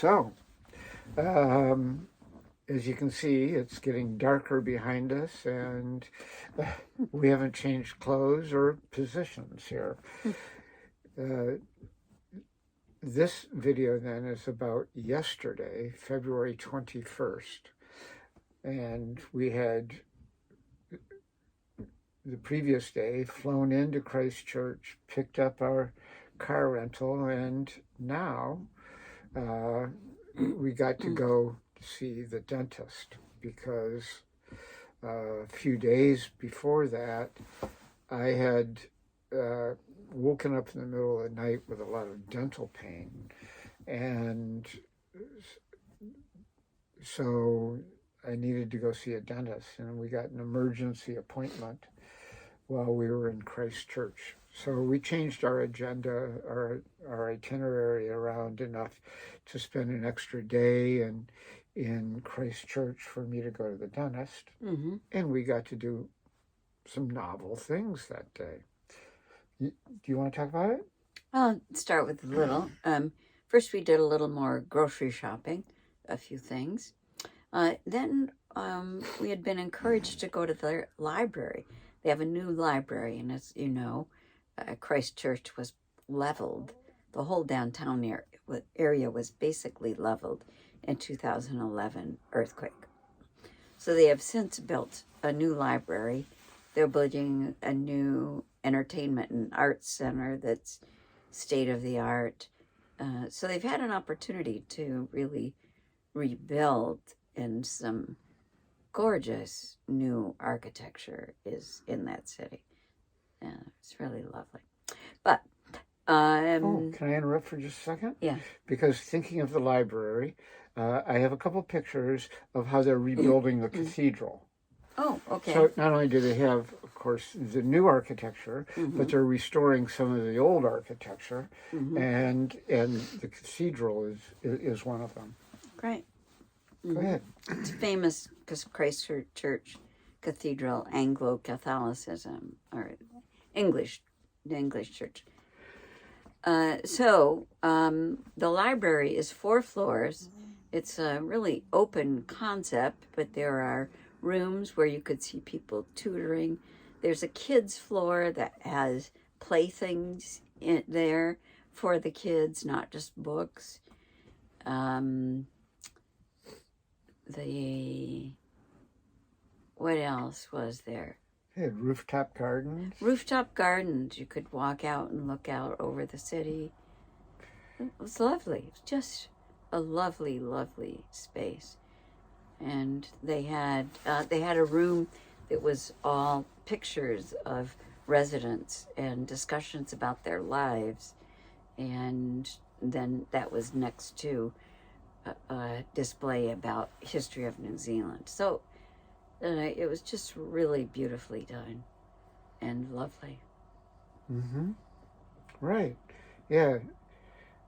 So, um, as you can see, it's getting darker behind us, and we haven't changed clothes or positions here. This video then is about yesterday, February 21st, and we had the previous day flown into Christchurch, picked up our car rental, and now we got to go see the dentist because a few days before that I had woken up in the middle of the night with a lot of dental pain, and so I needed to go see a dentist, and we got an emergency appointment while we were in Christchurch. So we changed our agenda, our itinerary around enough to spend an extra day in Christchurch for me to go to the dentist. Mm-hmm. And we got to do some novel things that day. Do you want to talk about it? I'll start with a little. First, we did a little more grocery shopping, a few things. Then we had been encouraged to go to the library. They have a new library, and as you know, Christchurch was leveled. The whole downtown area was basically leveled in 2011 earthquake. So they have since built a new library. They're building a new entertainment and arts center that's state-of-the-art. So they've had an opportunity to really rebuild, and some gorgeous new architecture is in that city. It's really lovely. But can I interrupt for just a second? Yeah. Because thinking of the library, I have a couple pictures of how they're rebuilding the cathedral. Oh, okay. So not only do they have, of course, the new architecture, but they're restoring some of the old architecture, and the cathedral is one of them. Great. Go ahead. It's famous because Christchurch Cathedral, Anglo-Catholicism, or the English church. So the library is 4 floors. It's a really open concept, but there are rooms where you could see people tutoring. There's a kids' floor that has playthings in there for the kids, not just books. What else was there? They had rooftop gardens. Rooftop gardens. You could walk out and look out over the city. It was lovely. It was just a lovely, lovely space. And they had a room that was all pictures of residents and discussions about their lives. And then that was next to a display about history of New Zealand. So it was just really beautifully done and lovely. Mm-hmm. Right. Yeah.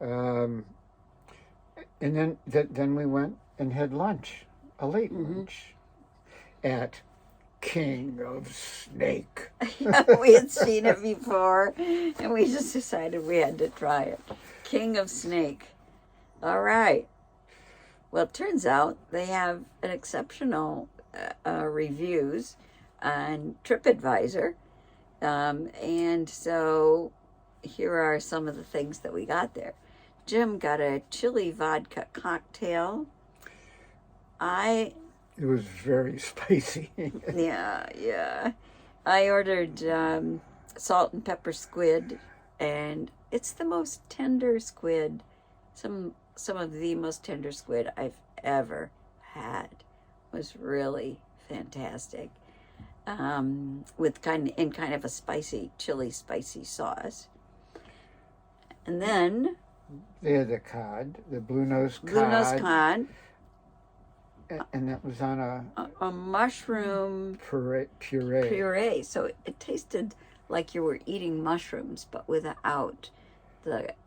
And then we went and had lunch, a late lunch, at King of Snake. Yeah, we had seen it before, and we just decided we had to try it. King of Snake. All right. Well, it turns out they have an exceptional reviews on TripAdvisor. And so here are some of the things that we got there. Jim got a chili vodka cocktail. It was very spicy. Yeah. I ordered salt and pepper squid, and it's the most tender squid, some of the most tender squid I've ever had. It was really fantastic. With kind of a spicy sauce. And then they had the cod, the blue nose cod. Blue nose cod. And that was on a mushroom puree. So it tasted like you were eating mushrooms, but without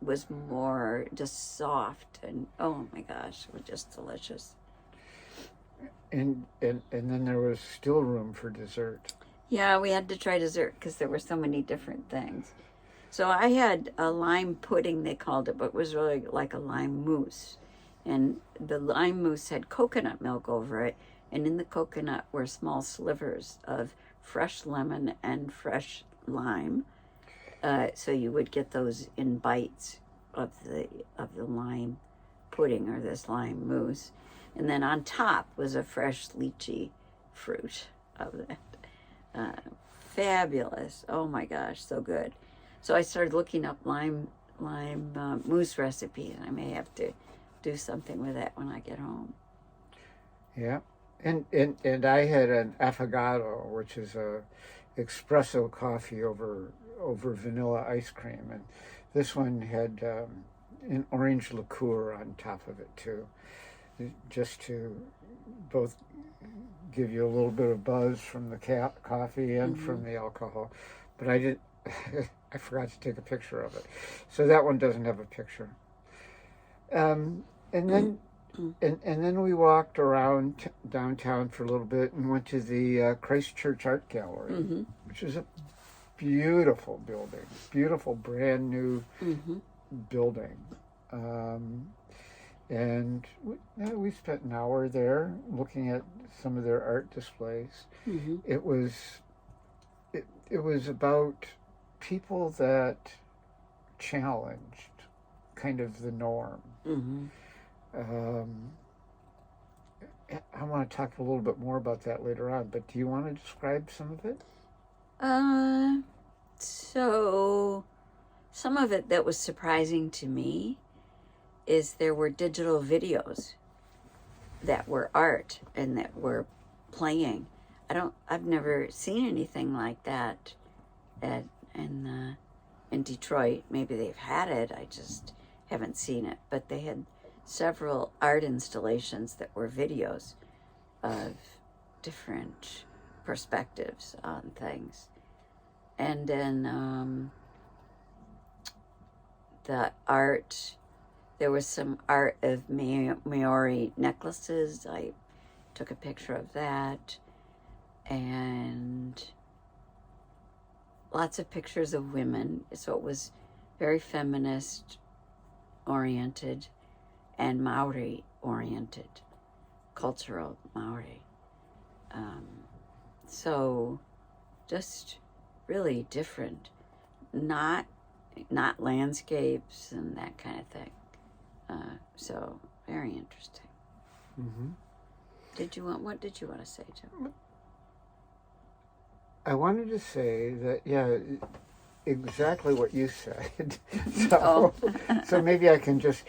was more just soft, and oh my gosh, it was just delicious. And then there was still room for dessert. Yeah, we had to try dessert because there were so many different things. So I had a lime pudding, they called it, but it was really like a lime mousse. And the lime mousse had coconut milk over it, and in the coconut were small slivers of fresh lemon and fresh lime. So you would get those in bites of the lime pudding or this lime mousse. And then on top was a fresh lychee fruit of it. Fabulous. Oh my gosh, so good. So I started looking up lime mousse recipes. I may have to do something with that when I get home. Yeah. And I had an affogato, which is a espresso coffee over vanilla ice cream, and this one had an orange liqueur on top of it too, just to both give you a little bit of buzz from the coffee and from the alcohol. But I forgot to take a picture of it, so that one doesn't have a picture. And then. And then we walked around downtown for a little bit and went to the Christchurch Art Gallery, which is a beautiful building, beautiful brand new building. And we spent an hour there looking at some of their art displays. It was about people that challenged kind of the norm. I want to talk a little bit more about that later on, but do you want to describe some of it? So some of it that was surprising to me is there were digital videos that were art and that were playing. I've never seen anything like that in Detroit. Maybe they've had it, I just haven't seen it, but they had several art installations that were videos of different perspectives on things. And then the art, there was some art of Maori necklaces. I took a picture of that. And lots of pictures of women. So it was very feminist oriented and Maori oriented, cultural Maori. So just really different, not landscapes and that kind of thing. So very interesting. What did you want to say, Jim? I wanted to say that, exactly what you said. So, so maybe I can just.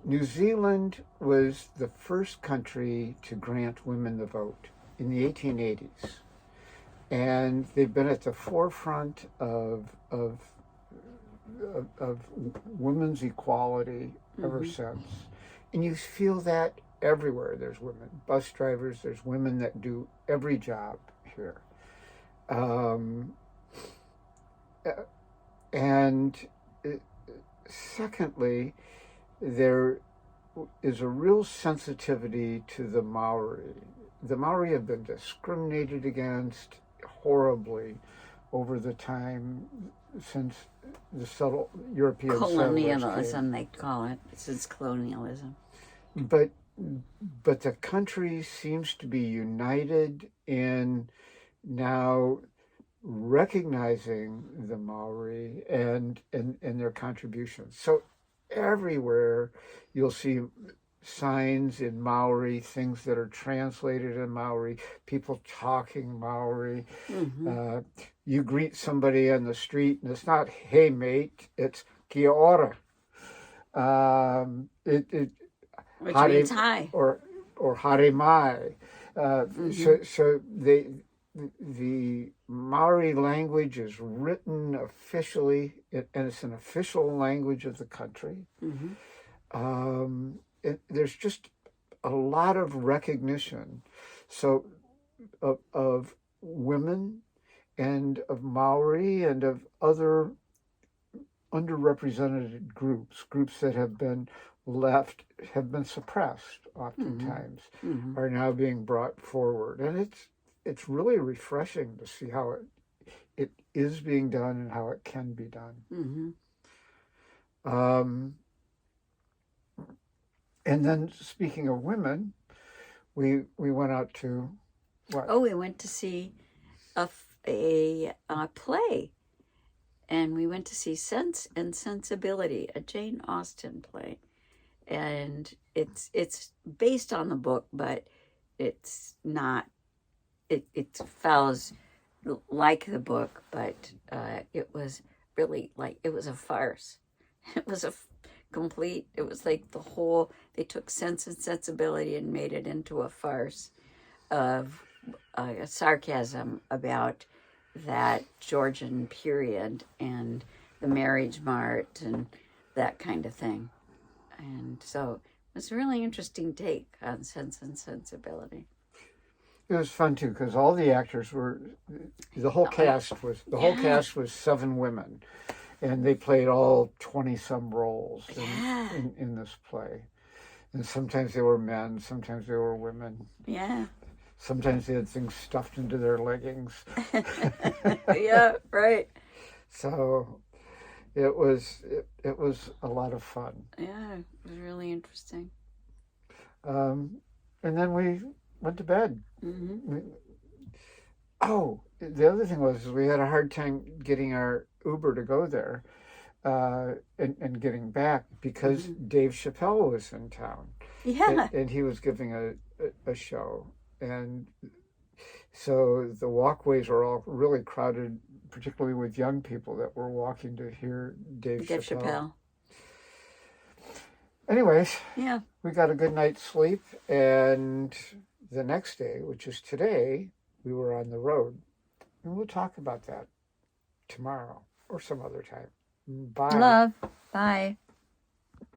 New Zealand was the first country to grant women the vote in the 1880s. And they've been at the forefront of women's equality ever since. And you feel that everywhere. There's women bus drivers, there's women that do every job here. Secondly, there is a real sensitivity to the Maori. The Maori have been discriminated against horribly over the time since the European colonialism, they call it. Since colonialism. But the country seems to be united in now recognizing the Maori and their contributions. So everywhere you'll see signs in Maori, things that are translated in Maori, people talking Maori. You greet somebody on the street and it's not, hey mate, it's kia ora. Which means hi. Or hare mai. So the Maori language is written officially, and it's an official language of the country. There's just a lot of recognition, so of women and of Maori and of other underrepresented groups that have been suppressed oftentimes, are now being brought forward. And it's really refreshing to see how it is being done and how it can be done. Um, and then speaking of women, we went out to what? Oh, we went to see a play, and we went to see Sense and Sensibility, a Jane Austen play, and it's based on the book, but it's not. It follows like the book, but it was really like it was a farce. It was a complete. It was like the whole. They took Sense and Sensibility and made it into a farce of sarcasm about that Georgian period and the marriage mart and that kind of thing. And so it was a really interesting take on Sense and Sensibility. It was fun too because all the actors were the whole cast was 7 women, and they played all 20-some roles in this play. And sometimes they were men, sometimes they were women. Yeah. Sometimes they had things stuffed into their leggings. Yeah, right. So it was a lot of fun. Yeah, it was really interesting. And then we went to bed. Mm-hmm. The other thing was we had a hard time getting our Uber to go there and getting back because Dave Chappelle was in town. Yeah. And he was giving a show. And so the walkways were all really crowded, particularly with young people that were walking to hear Dave Chappelle. Anyways, yeah, we got a good night's sleep, and the next day, which is today, we were on the road. And we'll talk about that tomorrow or some other time. Bye. Love. Bye.